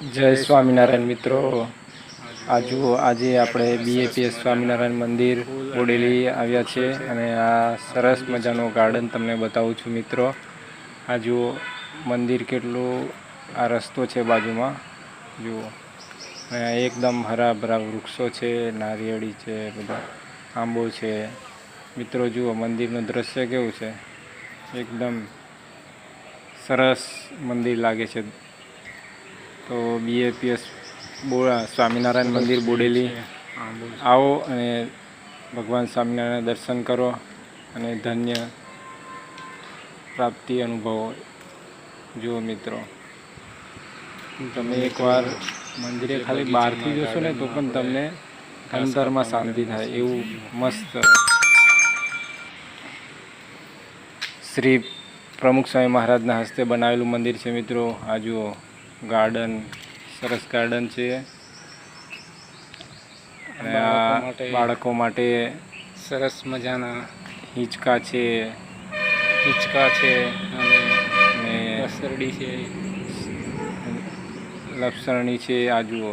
જય સ્વામિનારાયણ મિત્રો. આજે આપણે બીએપીએસ સ્વામિનારાયણ મંદિર બોડેલી આવ્યા છે અને આ સરસ મજાનું ગાર્ડન તમને બતાવું છું મિત્રો. આ જુઓ મંદિર કેટલું, આ રસ્તો છે બાજુમાં જુઓ, એકદમ હરાભરા વૃક્ષો છે, નારિયેળી છે, બધા આંબો છે મિત્રો. જુઓ મંદિરનું દ્રશ્ય કેવું છે, એકદમ સરસ મંદિર લાગે છે. તો બીએપીએસ સ્વામિનારાયણ મંદિર બોડેલી આવો અને ભગવાન સ્વામિનારાયણ દર્શન કરો અને ધન્ય પ્રાપ્તિ અનુભવો. જુઓ મિત્રો, તમે એકવાર મંદિરે ખાલી બહારથી જોશો ને તો પણ તમને અંતરમાં શાંતિ થાય એવું મસ્ત શ્રી પ્રમુખ સ્વામી મહારાજના હસ્તે બનાવેલું મંદિર છે મિત્રો. આ જુઓ ગાર્ડન, સરસ ગાર્ડન છે અને આ બાળકો માટે સરસ મજાના હિંચકા છે અને લસરડી છે, લપસરણી છે. આ જુઓ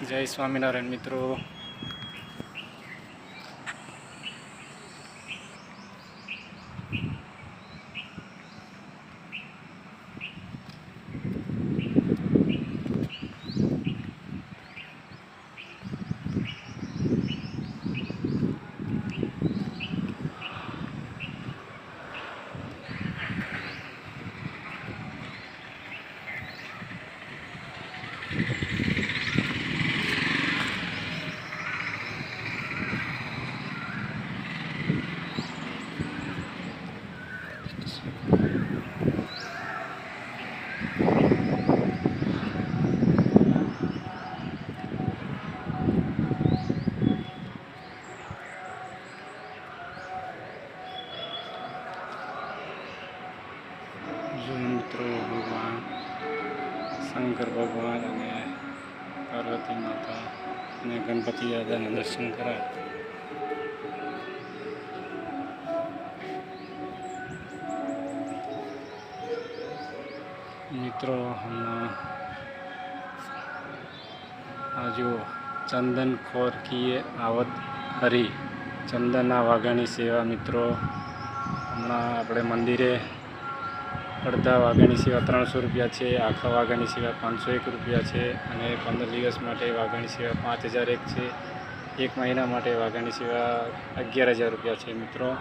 જય સ્વામિનારાયણ મિત્રો. મિત્રો, ભગવાન શંકર ભગવાન અને પાર્વતી માતા અને ગણપતિ દાદાના દર્શન કરાય. મિત્રો હમણાં આ જુઓ, ચંદન ખોરકીએ આવત હરી, ચંદનના વાઘાની સેવા. મિત્રો હમણાં આપણે મંદિરે અડધા વાઘાની સેવા 300 રૂપિયા છે, આખા વાઘાની સેવા 501 રૂપિયા છે અને 15 દિવસ માટે વાઘાની સેવા 5001 છે, એક મહિના માટે વાઘાની સેવા 11,000 રૂપિયા છે મિત્રો.